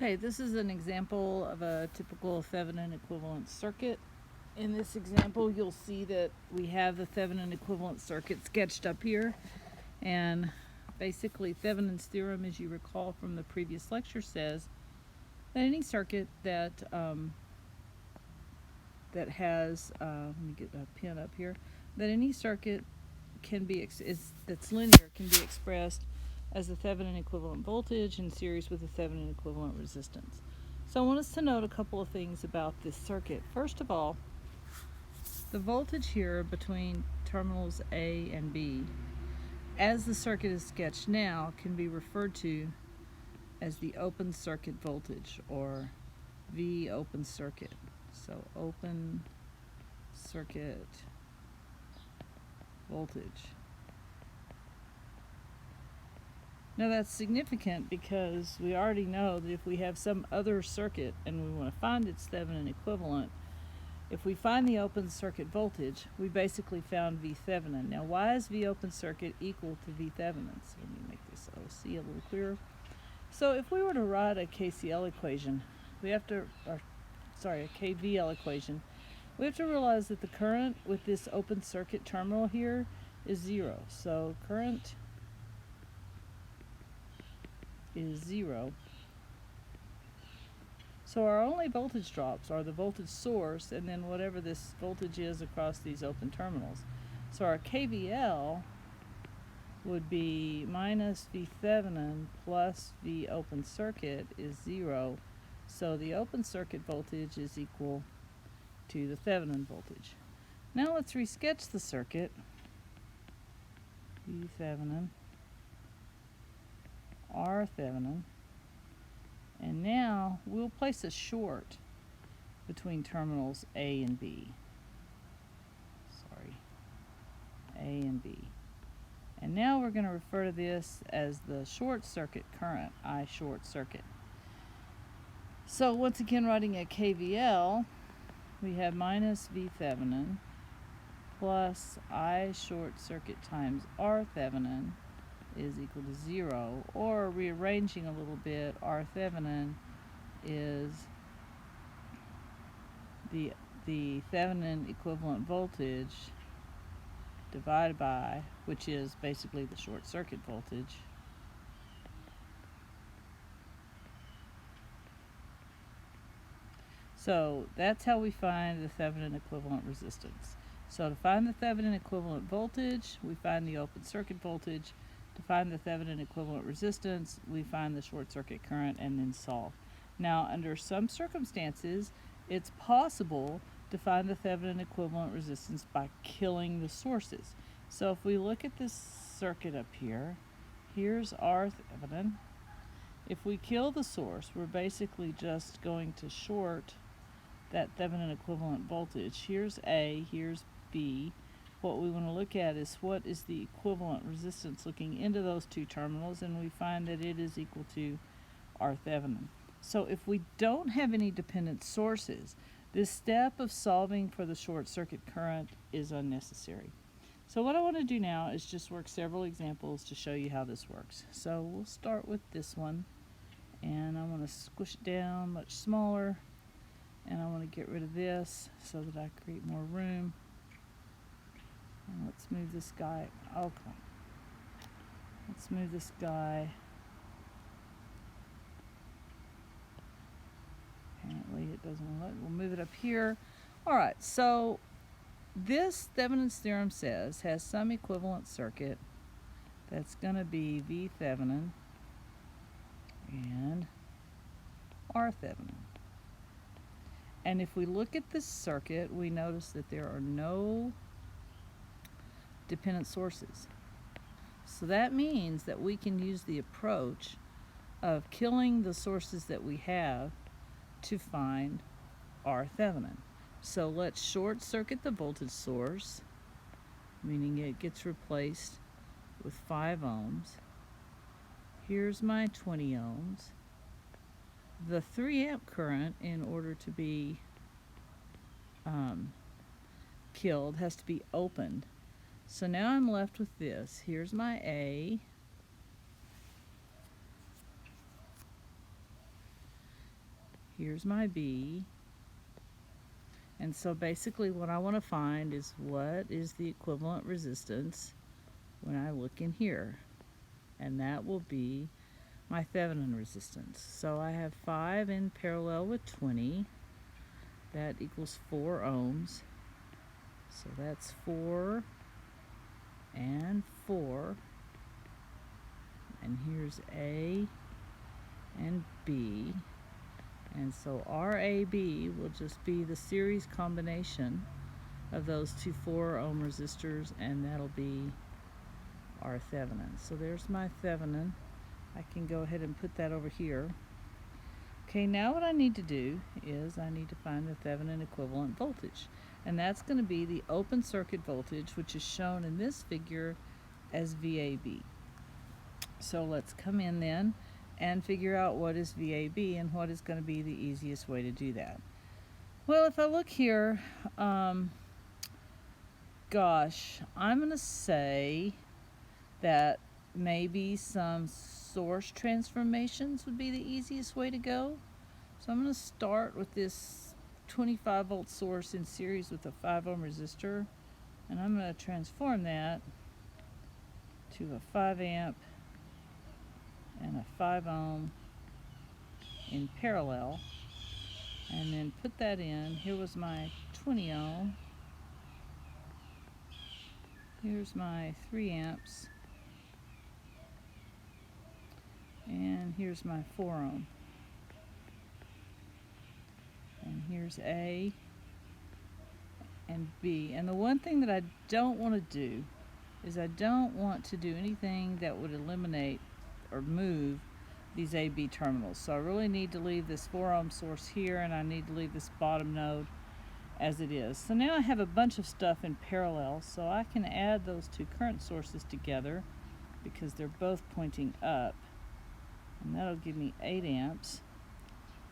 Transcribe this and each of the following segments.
Okay, this is an example of a typical Thevenin equivalent circuit. In this example, you'll see that we have the Thevenin equivalent circuit sketched up here. And basically, Thevenin's theorem, as you recall from the previous lecture, says that any circuit that has, let me get a pen up here, that any circuit can be that's linear can be expressed as the Thevenin equivalent voltage in series with the Thevenin equivalent resistance. So I want us to note a couple of things about this circuit. First of all, the voltage here between terminals A and B, as the circuit is sketched now, can be referred to as the open circuit voltage, or V open circuit. So open circuit voltage. Now that's significant because we already know that if we have some other circuit and we want to find its Thevenin equivalent, if we find the open circuit voltage, we basically found V Thevenin. Now why is V open circuit equal to V Thevenin? So let me make this OC a little clearer. So if we were to write a KCL equation, we have to, a KVL equation, we have to realize that the current with this open circuit terminal here is 0. So current is 0. So our only voltage drops are the voltage source and then whatever this voltage is across these open terminals. So our KVL would be minus V Thevenin plus V open circuit is 0. So the open circuit voltage is equal to the Thevenin voltage. Now let's resketch the circuit. V Thevenin, R Thevenin, and now we'll place a short between terminals A and B. A and B. And now we're going to refer to this as the short circuit current, I short circuit. So once again, writing a KVL, we have minus V Thevenin plus I short circuit times R Thevenin is equal to 0, or rearranging a little bit, R Thevenin is the Thevenin equivalent voltage divided by, which is basically the short circuit voltage, so that's how we find the Thevenin equivalent resistance. So to find the Thevenin equivalent voltage, we find the open circuit voltage. To find the Thevenin equivalent resistance, we find the short circuit current and then solve. Now, under some circumstances, it's possible to find the Thevenin equivalent resistance by killing the sources. So if we look at this circuit up here, here's R Thevenin. If we kill the source, we're basically just going to short that Thevenin equivalent voltage. Here's A, here's B. What we want to look at is what is the equivalent resistance looking into those two terminals, and we find that it is equal to R Thevenin. So if we don't have any dependent sources, this step of solving for the short circuit current is unnecessary. So what I want to do now is just work several examples to show you how this works. So we'll start with this one, and I want to squish it down much smaller, and I want to get rid of this so that I create more room. And let's move this guy. Okay. Let's move this guy. Apparently it doesn't want to. We'll move it up here. All right. So this Thevenin's theorem says has some equivalent circuit that's going to be V Thevenin and R Thevenin. And if we look at this circuit, we notice that there are no dependent sources. So that means that we can use the approach of killing the sources that we have to find R Thevenin. So let's short circuit the voltage source, meaning it gets replaced with 5 ohms. Here's my 20 ohms. The 3 amp current, in order to be killed, has to be opened. So now I'm left with this. Here's my A. here's my B. And so basically what I want to find is what is the equivalent resistance when I look in here. And that will be my Thevenin resistance. So I have 5 in parallel with 20. That equals 4 ohms. So that's 4 and 4. And here's A and B. And so RAB will just be the series combination of those two 4 ohm resistors, and that'll be our Thevenin. So there's my Thevenin. I can go ahead and put that over here. Okay, now what I need to do is I need to find the Thevenin equivalent voltage. And that's going to be the open circuit voltage, which is shown in this figure as VAB. So let's come in then and figure out what is VAB and what is going to be the easiest way to do that. Well, if I look here, gosh, I'm going to say that maybe some source transformations would be the easiest way to go. So I'm going to start with this 25 volt source in series with a 5 ohm resistor, and I'm going to transform that to a 5 amp and a 5 ohm in parallel, and then put that in. Here was my 20 ohm. Here's my 3 amps. And here's my 4 ohm. And here's A and B. And the one thing that I don't want to do is I don't want to do anything that would eliminate or move these AB terminals. So I really need to leave this 4 ohm source here, and I need to leave this bottom node as it is. So now I have a bunch of stuff in parallel, so I can add those two current sources together because they're both pointing up, and that'll give me 8 amps.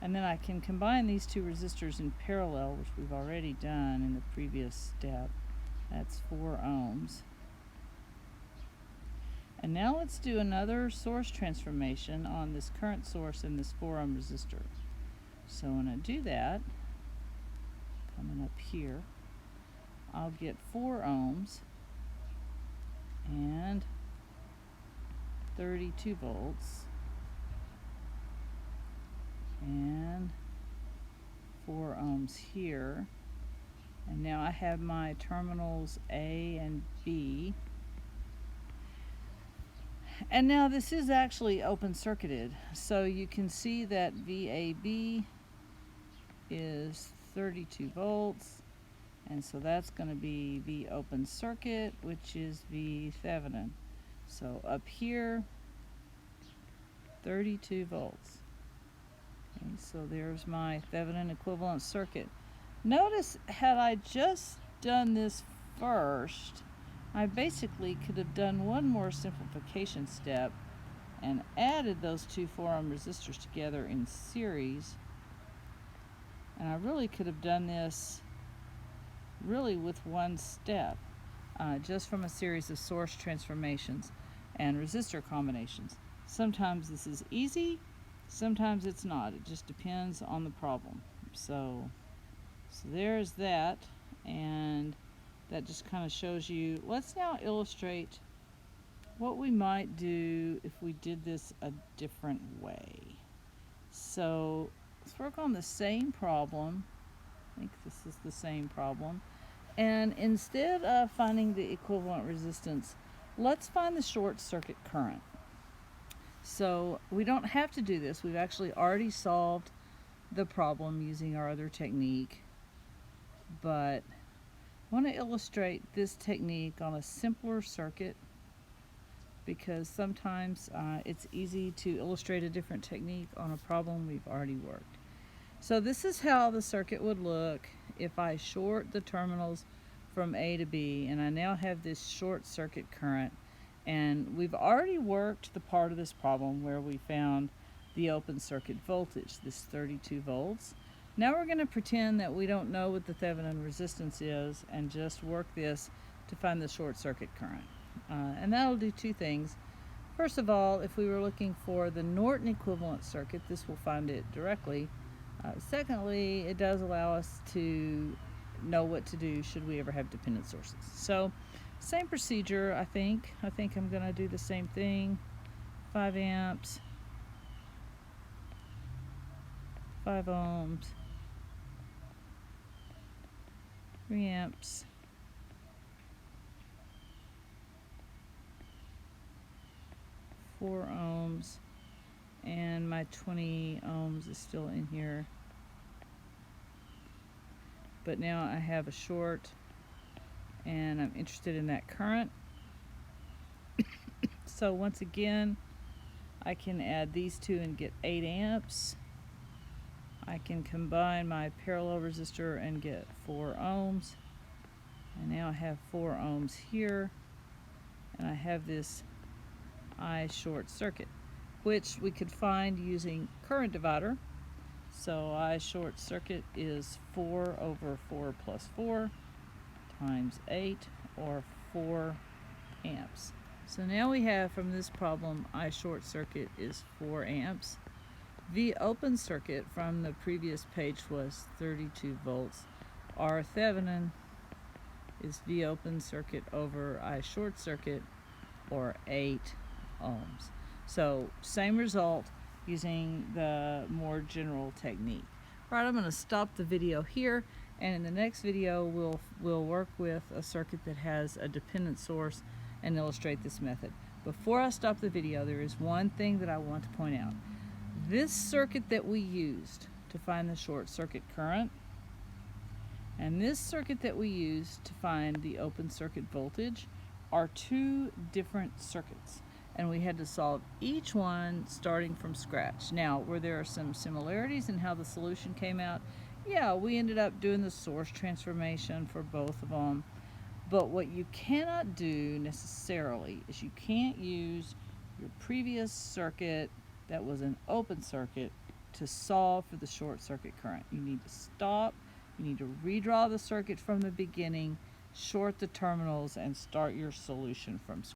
And then I can combine these two resistors in parallel, which we've already done in the previous step. That's 4 ohms. And now let's do another source transformation on this current source and this 4 ohm resistor. So when I do that, coming up here, I'll get 4 ohms and 32 volts and 4 ohms here. And now I have my terminals A and B. And now this is actually open circuited, so you can see that VAB is 32 volts, and so that's going to be V open circuit, which is V Thevenin. So up here, 32 volts. Okay, so there's my Thevenin equivalent circuit. Notice, had I just done this first, I basically could have done one more simplification step and added those two 4 ohm resistors together in series. And I really could have done this really with one step, just from a series of source transformations and resistor combinations. Sometimes this is easy, sometimes it's not. It just depends on the problem. So there's that, and that just kind of shows you. Let's now illustrate what we might do if we did this a different way. So let's work on the same problem. I think this is the same problem. And instead of finding the equivalent resistance, let's find the short circuit current. So we don't have to do this. We've actually already solved the problem using our other technique, but I want to illustrate this technique on a simpler circuit because sometimes it's easy to illustrate a different technique on a problem we've already worked. So this is how the circuit would look if I short the terminals from A to B, and I now have this short circuit current, and we've already worked the part of this problem where we found the open circuit voltage, this 32 volts. Now we're going to pretend that we don't know what the Thevenin resistance is and just work this to find the short circuit current. And that'll do two things. First of all, if we were looking for the Norton equivalent circuit, this will find it directly. Secondly, it does allow us to know what to do should we ever have dependent sources. So same procedure, I think. I think I'm going to do the same thing. 5 amps, 5 ohms, 3 amps, 4 ohms, and my 20 ohms is still in here. But now I have a short and I'm interested in that current. So once again, I can add these two and get 8 amps. I can combine my parallel resistor and get 4 ohms. And now I have 4 ohms here. And I have this I short circuit, which we could find using current divider. So I short circuit is 4 over 4 plus 4 times 8, or 4 amps. So now we have from this problem, I short circuit is 4 amps. V open circuit from the previous page was 32 volts. R Thevenin is V open circuit over I short circuit, or 8 ohms. So same result using the more general technique. All right, I'm going to stop the video here, and in the next video we'll work with a circuit that has a dependent source and illustrate this method. Before I stop the video, there is one thing that I want to point out. This circuit that we used to find the short circuit current, and this circuit that we used to find the open circuit voltage, are two different circuits, and we had to solve each one starting from scratch. Now, were there some similarities in how the solution came out? Yeah, we ended up doing the source transformation for both of them. But what you cannot do necessarily is you can't use your previous circuit that was an open circuit to solve for the short circuit current. You need to stop, you need to redraw the circuit from the beginning, short the terminals, and start your solution from scratch.